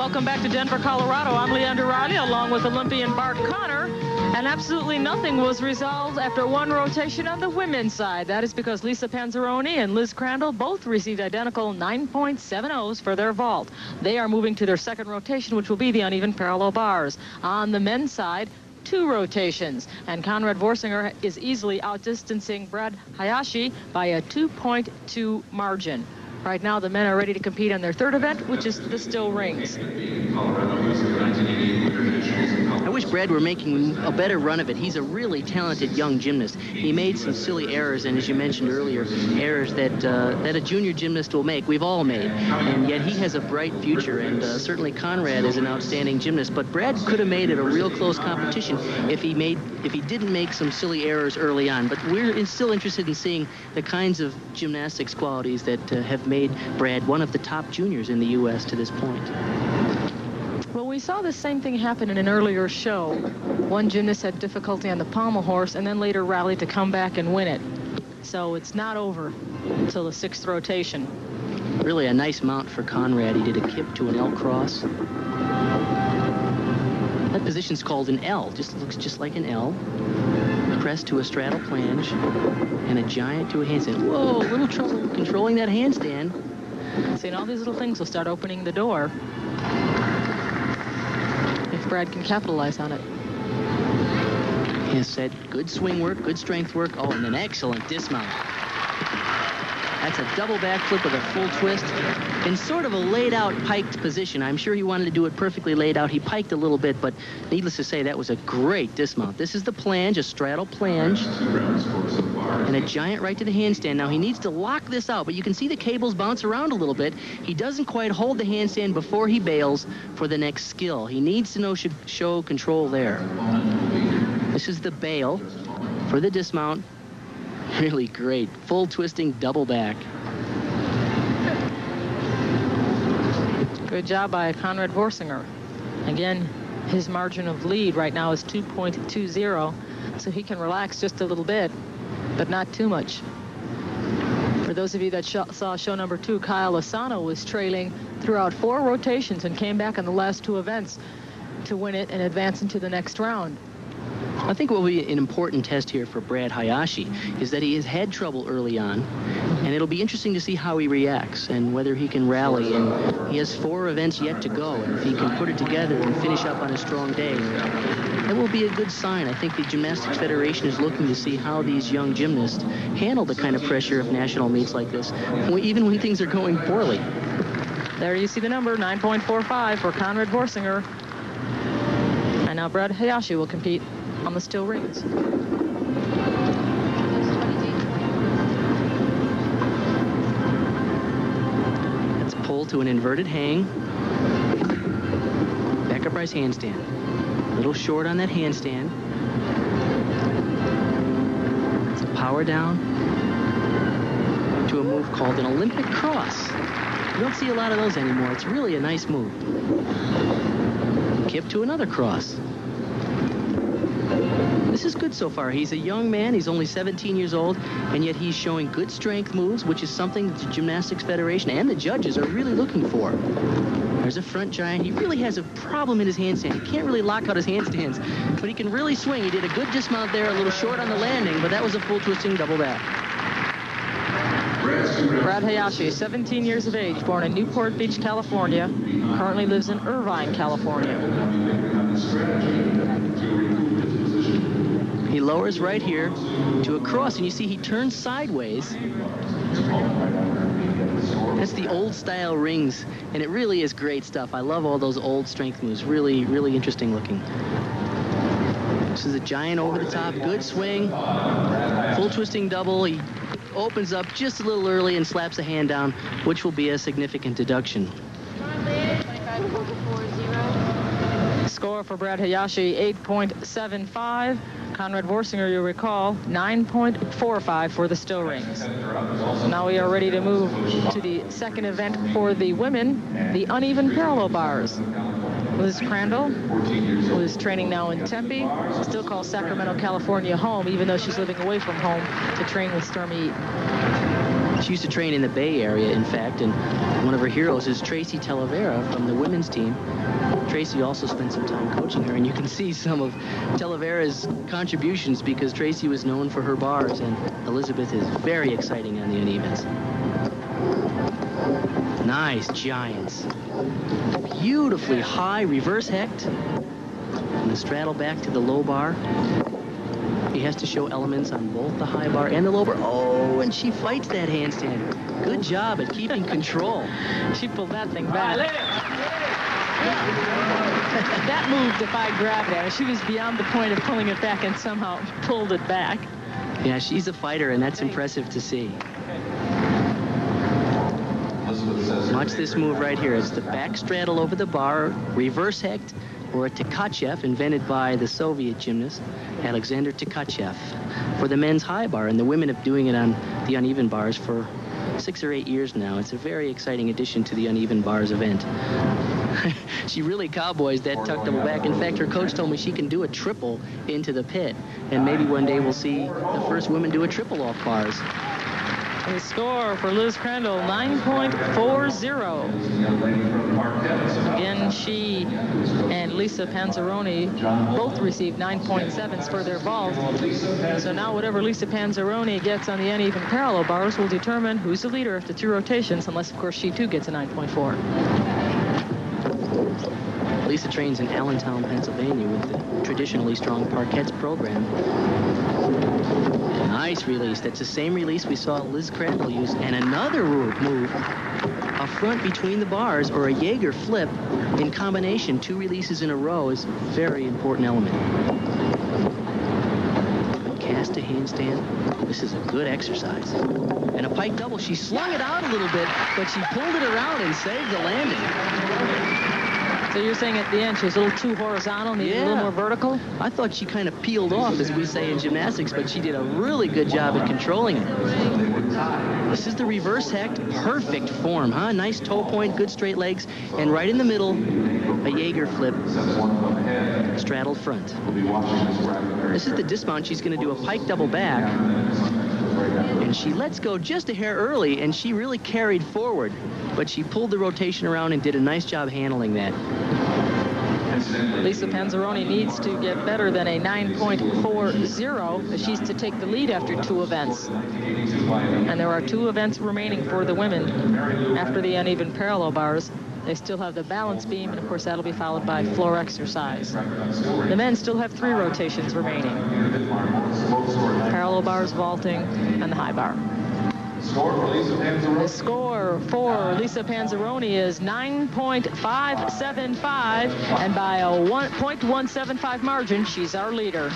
Welcome back to Denver, Colorado. I'm Leandra Riley along with Olympian Bart Connor. And absolutely nothing was resolved after one rotation on the women's side. That is because Lisa Panzeroni and Liz Crandall both received identical 9.70s for their vault. They are moving to their second rotation, which will be the uneven parallel bars. On the men's side, 2 rotations, and Conrad Vorsinger is easily outdistancing Brad Hayashi by a 2.2 margin. Right now, the men are ready to compete on their third event, which is the still rings. I wish Brad were making a better run of it. He's a really talented young gymnast. He made some silly errors, and as you mentioned earlier, errors that a junior gymnast will make. We've all made, and yet he has a bright future, and certainly Conrad is an outstanding gymnast. But Brad could have made it a real close competition if he didn't make some silly errors early on. But we're still interested in seeing the kinds of gymnastics qualities that have made Brad one of the top juniors in the U.S. to this point. Well, we saw the same thing happen in an earlier show. One gymnast had difficulty on the pommel horse and then later rallied to come back and win it. So it's not over until the 6th rotation. Really a nice mount for Conrad. He did a kip to an L cross. That position's called an L. Just looks just like an L. Press to a straddle flange and a giant to a handstand. Whoa, a little trouble controlling that handstand. See, and all these little things will start opening the door if Brad can capitalize on it. He said good swing work, good strength work. Oh, and an excellent dismount. That's a double backflip with a full twist in sort of a laid-out piked position. I'm sure he wanted to do it perfectly laid out. He piked a little bit, but needless to say, that was a great dismount. This is the flange, a straddle flange, and a giant right to the handstand. Now, he needs to lock this out, but you can see the cables bounce around a little bit. He doesn't quite hold the handstand before he bails for the next skill. He needs to show control there. This is the bail for the dismount. Really great. Full twisting double back. Good job by Conrad Vorsinger. Again, his margin of lead right now is 2.20, so he can relax just a little bit, but not too much. For those of you that saw show number 2, Kyle Asano was trailing throughout 4 rotations and came back in the last 2 events to win it and advance into the next round. I think what will be an important test here for Brad Hayashi is that he has had trouble early on, and it'll be interesting to see how he reacts and whether he can rally. And he has 4 events yet to go, and if he can put it together and finish up on a strong day, that will be a good sign. I think the Gymnastics Federation is looking to see how these young gymnasts handle the kind of pressure of national meets like this, even when things are going poorly. There you see the number, 9.45 for Conrad Vorsinger. And now Brad Hayashi will compete on the still rings. Let's pull to an inverted hang. Back up rise handstand. A little short on that handstand. Let's power down to a move called an Olympic cross. You don't see a lot of those anymore. It's really a nice move. Kip to another cross. This is good so far. He's a young man. He's only 17 years old, and yet he's showing good strength moves, which is something that the Gymnastics Federation and the judges are really looking for. There's a front giant. He really has a problem in his handstand. He can't really lock out his handstands, but he can really swing. He did a good dismount there, a little short on the landing, but that was a full twisting double back. Brad Hayashi, 17 years of age, born in Newport Beach, California, currently lives in Irvine, California. He lowers right here to a cross, and you see he turns sideways. That's the old style rings, and it really is great stuff. I love all those old strength moves. Really, really interesting looking. This is a giant over the top, good swing, full twisting double. He opens up just a little early and slaps a hand down, which will be a significant deduction. Score for Brad Hayashi, 8.75. Conrad Vorsinger, you recall, 9.45 for the still rings. Now we are ready to move to the second event for the women, the uneven parallel bars. Liz Crandall, who is training now in Tempe, still calls Sacramento, California home, even though she's living away from home to train with Stormy Eaton. She used to train in the Bay Area, in fact, and one of her heroes is Tracy Talavera from the women's team. Tracy also spent some time coaching her, and you can see some of Talavera's contributions because Tracy was known for her bars, and Elizabeth is very exciting on the unevens. Nice giants. Beautifully high reverse hecht. And the straddle back to the low bar. He has to show elements on both the high bar and the low bar. Oh, and she fights that handstand. Good job at keeping control. She pulled that thing back. That move defied gravity. I mean, she was beyond the point of pulling it back and somehow pulled it back. Yeah, she's a fighter, and that's impressive to see. Watch this move right here. It's the back straddle over the bar, reverse hecht, or a Tkachev, invented by the Soviet gymnast Alexander Tkachev, for the men's high bar, and the women have been doing it on the uneven bars for 6 or 8 years now. It's a very exciting addition to the uneven bars event. She really cowboys that tuck double back. In fact, her coach told me she can do a triple into the pit, and maybe one day we'll see the first women do a triple off bars. The score for Liz Crandall, 9.40. Again, she and Lisa Panzaroni both received 9.7s for their vault. So now whatever Lisa Panzaroni gets on the uneven parallel bars will determine who's the leader after 2 rotations, unless, of course, she too gets a 9.4. Lisa trains in Allentown, Pennsylvania with the traditionally strong Parkettes program. Nice release. That's the same release we saw Liz Crandall use. And another move, a front between the bars or a Jaeger flip in combination, 2 releases in a row, is a very important element. Cast to handstand. This is a good exercise. And a pike double. She slung it out a little bit, but she pulled it around and saved the landing. So you're saying at the end she was a little too horizontal, needed a little more vertical? I thought she kind of peeled off, as we say in gymnastics, but she did a really good job at controlling it. This is the reverse hecht. Perfect form, huh? Nice toe point, good straight legs, and right in the middle, a Jaeger flip. Straddle front. This is the dismount. She's going to do a pike double back. And she lets go just a hair early, and she really carried forward. But she pulled the rotation around and did a nice job handling that. Lisa Panzaroni needs to get better than a 9.40 if she's to take the lead after 2 events. And there are 2 events remaining for the women after the uneven parallel bars. They still have the balance beam, and of course that'll be followed by floor exercise. The men still have 3 rotations remaining. Parallel bars, vaulting, and the high bar. The score for Lisa Panzaroni is 9.575, and by a 1.175 margin, she's our leader.